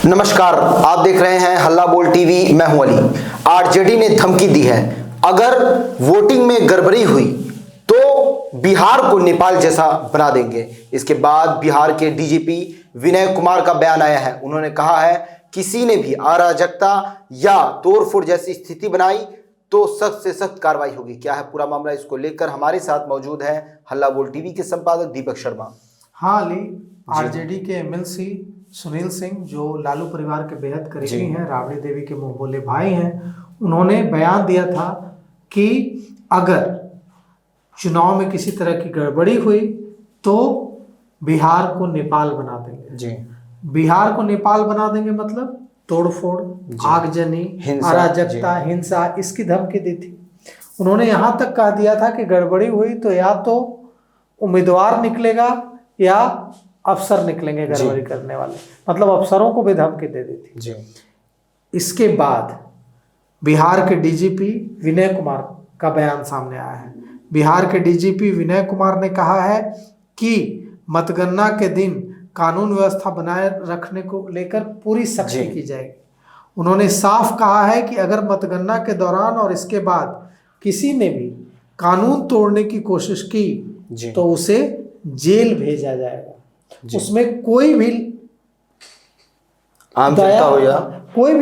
नमस्कार, आप देख रहे हैं हल्ला बोल टीवी। मैं हूं अली। आरजेडी ने धमकी दी है, अगर वोटिंग में गड़बड़ी हुई तो बिहार को नेपाल जैसा बना देंगे। इसके बाद बिहार के डीजीपी विनय कुमार का बयान आया है। उन्होंने कहा है, किसी ने भी अराजकता या तोड़फोड़ जैसी स्थिति बनाई तो सख्त से सख्त कार्रवाई होगी। क्या है पूरा मामला, इसको लेकर हमारे साथ मौजूद है हल्ला बोल टीवी के संपादक दीपक शर्मा। हाँ अली, आरजेडी के एमएलसी सुनील सिंह जो लालू परिवार के बेहद करीबी हैं, राबड़ी देवी के मुंह बोले भाई हैं, उन्होंने बयान दिया था कि अगर चुनाव में किसी तरह की गड़बड़ी हुई तो बिहार को नेपाल बना देंगे। जी, बिहार को नेपाल बना देंगे मतलब तोड़फोड़, आगजनी, अराजकता, हिंसा, इसकी धमकी दी थी। उन्होंने यहाँ तक कह दिया था कि गड़बड़ी हुई तो या तो उम्मीदवार निकलेगा या अफसर निकलेंगे गड़बड़ी करने वाले, मतलब अफसरों को भी धमकी दे दी थी। जी। इसके बाद बिहार के डीजीपी विनय कुमार का बयान सामने आया है। बिहार के डीजीपी विनय कुमार ने कहा है कि मतगणना के दिन कानून व्यवस्था बनाए रखने को लेकर पूरी सख्ती की जाएगी। उन्होंने साफ कहा है कि अगर मतगणना के दौरान और इसके बाद किसी ने भी कानून तोड़ने की कोशिश की तो उसे जेल भेजा जाएगा। उसमें कोई भी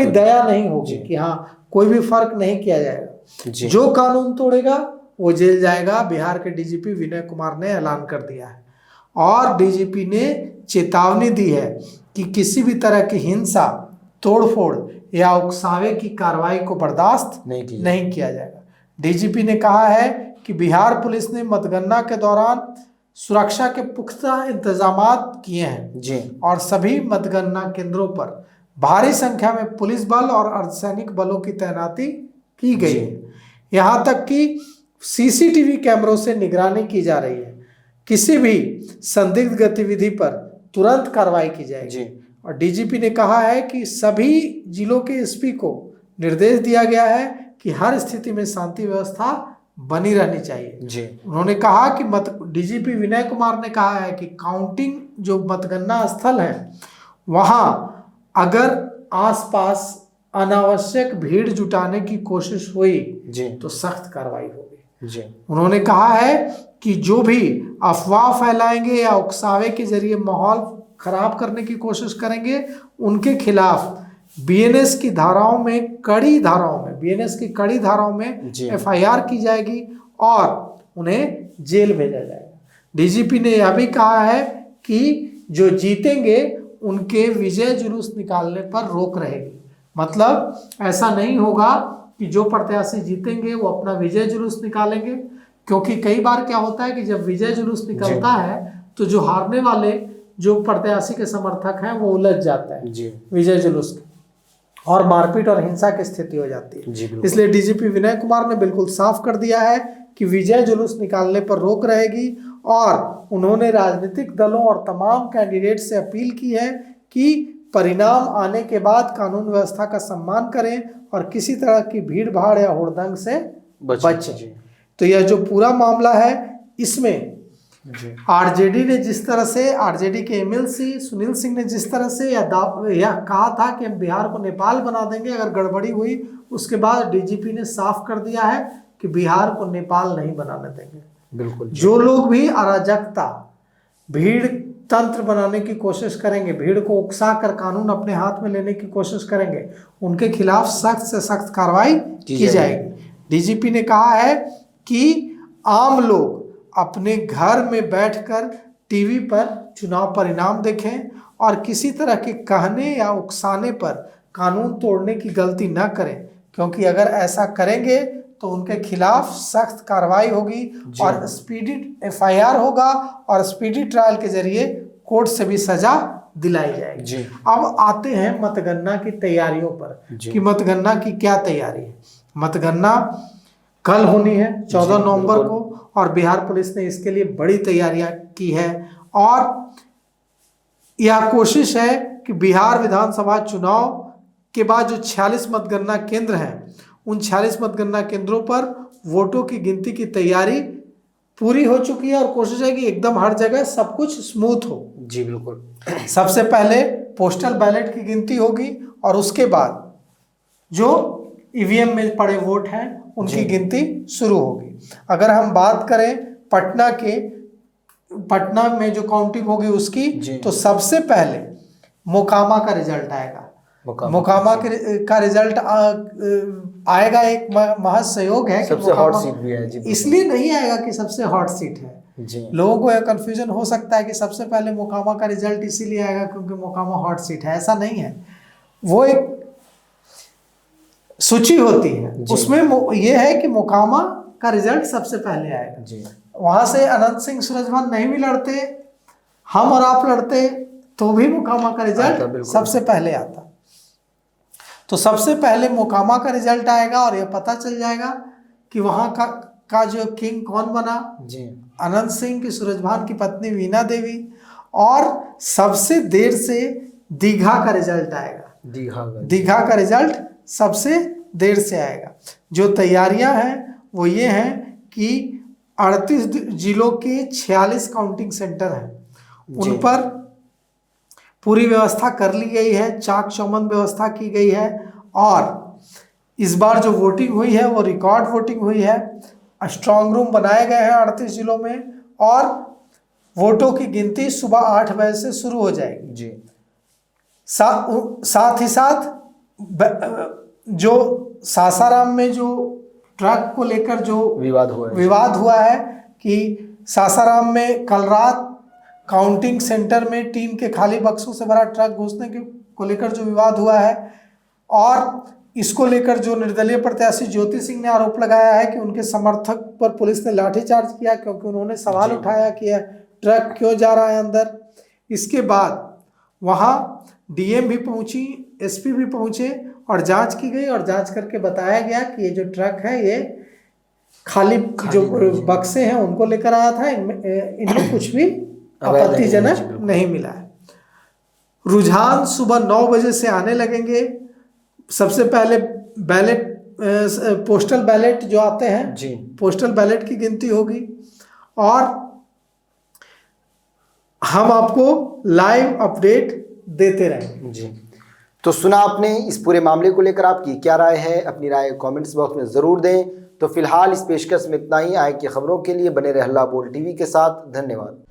दया नहीं होगी कि हाँ कोई भी फर्क नहीं किया जाएगा। जो कानून तोड़ेगा वो जेल जाएगा। बिहार के डीजीपी विनय कुमार ने ऐलान कर दिया है और डीजीपी ने चेतावनी दी है कि किसी भी तरह की हिंसा, तोड़फोड़ या उकसावे की कार्रवाई को बर्दाश्त नहीं किया जाएगा। डीजीपी ने कहा है कि बिहार पुलिस ने मतगणना के दौरान सुरक्षा के पुख्ता इंतजामात किए हैं और सभी मतगणना केंद्रों पर भारी संख्या में पुलिस बल और अर्धसैनिक बलों की तैनाती की गई है। यहाँ तक कि सीसीटीवी कैमरों से निगरानी की जा रही है। किसी भी संदिग्ध गतिविधि पर तुरंत कार्रवाई की जाएगी। और डीजीपी ने कहा है कि सभी जिलों के एसपी को निर्देश दिया गया है कि हर स्थिति में शांति व्यवस्था बनी रहनी चाहिए। उन्होंने कहा कि डीजीपी विनय कुमार ने कहा है कि काउंटिंग जो मतगणना स्थल है वहां अगर आसपास अनावश्यक भीड़ जुटाने की कोशिश हुई तो सख्त कार्रवाई होगी। उन्होंने कहा है कि जो भी अफवाह फैलाएंगे या उकसावे के जरिए माहौल खराब करने की कोशिश करेंगे उनके खिलाफ बीएनएस की कड़ी धाराओं में एफआईआर की जाएगी और उन्हें जेल भेजा जाएगा। डीजीपी ने यह भी कहा है कि जो जीतेंगे उनके विजय जुलूस निकालने पर रोक रहेगी। मतलब ऐसा नहीं होगा कि जो प्रत्याशी जीतेंगे वो अपना विजय जुलूस निकालेंगे, क्योंकि कई बार क्या होता है कि जब विजय जुलूस निकलता है तो जो हारने वाले जो प्रत्याशी के समर्थक हैं वो उलझ जाते हैं विजय जुलूस के और मारपीट और हिंसा की स्थिति हो जाती है। इसलिए डीजीपी विनय कुमार ने बिल्कुल साफ कर दिया है कि विजय जुलूस निकालने पर रोक रहेगी और उन्होंने राजनीतिक दलों और तमाम कैंडिडेट से अपील की है कि परिणाम आने के बाद कानून व्यवस्था का सम्मान करें और किसी तरह की भीड़ भाड़ या हुड़दंग से बचें। तो यह जो पूरा मामला है इसमें आरजेडी ने जिस तरह से, आरजेडी के एमएलसी सुनील सिंह ने जिस तरह से यह कहा था कि हम बिहार को नेपाल बना देंगे अगर गड़बड़ी हुई, उसके बाद डीजीपी ने साफ कर दिया है कि बिहार को नेपाल नहीं बनाने देंगे। बिल्कुल। जो लोग भी अराजकता, भीड़ तंत्र बनाने की कोशिश करेंगे, भीड़ को उकसा कर कानून अपने हाथ में लेने की कोशिश करेंगे, उनके खिलाफ सख्त से सख्त कार्रवाई की जाएगी। डीजीपी ने कहा है कि आम लोग अपने घर में बैठकर टीवी पर चुनाव परिणाम देखें और किसी तरह के कहने या उकसाने पर कानून तोड़ने की गलती न करें, क्योंकि अगर ऐसा करेंगे तो उनके खिलाफ सख्त कार्रवाई होगी और स्पीडी एफआईआर होगा और स्पीडी ट्रायल के जरिए कोर्ट से भी सजा दिलाई जाएगी। अब आते हैं मतगणना की तैयारियों पर कि मतगणना की क्या तैयारी है। मतगणना कल होनी है 14 नवंबर को और बिहार पुलिस ने इसके लिए बड़ी तैयारियां की है और यह कोशिश है कि बिहार विधानसभा चुनाव के बाद जो 46 मतगणना केंद्र हैं उन 46 मतगणना केंद्रों पर वोटों की गिनती की तैयारी पूरी हो चुकी है और कोशिश है कि एकदम हर जगह सब कुछ स्मूथ हो। जी बिल्कुल। सबसे पहले पोस्टल बैलेट की गिनती होगी और उसके बाद जो ईवीएम में पड़े वोट हैं उनकी गिनती शुरू होगी। अगर हम बात करें पटना में जो काउंटिंग होगी उसकी, तो सबसे पहले मोकामा का रिजल्ट आएगा। मोकामा का रिजल्ट आएगा, एक महज सहयोग है, सबसे हॉट सीट भी है जी। इसलिए नहीं आएगा कि सबसे हॉट सीट है जी। लोगों को यह कंफ्यूजन हो सकता है कि सबसे पहले मोकामा का रिजल्ट इसीलिए आएगा क्योंकि मोकामा हॉट सीट है। ऐसा नहीं है, वो एक सूची होती है, उसमें ये है कि मोकामा का रिजल्ट सबसे पहले आएगा जी। वहां से अनंत सिंह सूरजभान नहीं भी लड़ते, हम और आप लड़ते, तो भी मोकामा का रिजल्ट सबसे पहले आता। तो सबसे पहले मोकामा का रिजल्ट आएगा और यह पता चल जाएगा कि वहां का जो किंग कौन बना जी। अनंत सिंह की सूरजभान की पत्नी वीणा देवी। और सबसे देर से दीघा का रिजल्ट आएगा। दीघा का रिजल्ट सबसे देर से आएगा। जो तैयारियां हैं वो ये हैं कि 38 जिलों के 46 काउंटिंग सेंटर हैं, उन पर पूरी व्यवस्था कर ली गई है, चाक चौबंद व्यवस्था की गई है। और इस बार जो वोटिंग हुई है वो रिकॉर्ड वोटिंग हुई है। स्ट्रांग रूम बनाए गए हैं 38 जिलों में और वोटों की गिनती सुबह 8 बजे से शुरू हो जाएगी जी। साथ ही साथ जो सासाराम में जो ट्रक को लेकर जो विवाद हुआ है कि सासाराम में कल रात काउंटिंग सेंटर में टीम के खाली बक्सों से भरा ट्रक घुसने को लेकर जो विवाद हुआ है, और इसको लेकर जो निर्दलीय प्रत्याशी ज्योति सिंह ने आरोप लगाया है कि उनके समर्थक पर पुलिस ने लाठीचार्ज किया क्योंकि उन्होंने सवाल उठाया कि यह ट्रक क्यों जा रहा है अंदर। इसके बाद वहाँ डीएम भी पहुंची, एसपी भी पहुंचे और जांच की गई और जांच करके बताया गया कि ये जो ट्रक है ये खाली जो बक्से हैं उनको लेकर आया था, इनमें कुछ भी आपत्तिजनक नहीं मिला है। रुझान सुबह 9 बजे से आने लगेंगे। सबसे पहले पोस्टल बैलेट जो आते हैं जी, पोस्टल बैलेट की गिनती होगी और हम आपको लाइव अपडेट देते रहेंगे जी। तो सुना आपने इस पूरे मामले को लेकर आपकी क्या राय है, अपनी राय कमेंट्स बॉक्स में ज़रूर दें। तो फिलहाल इस पेशकश में इतना ही। आए की खबरों के लिए बने रहे हल्ला बोल टीवी के साथ। धन्यवाद।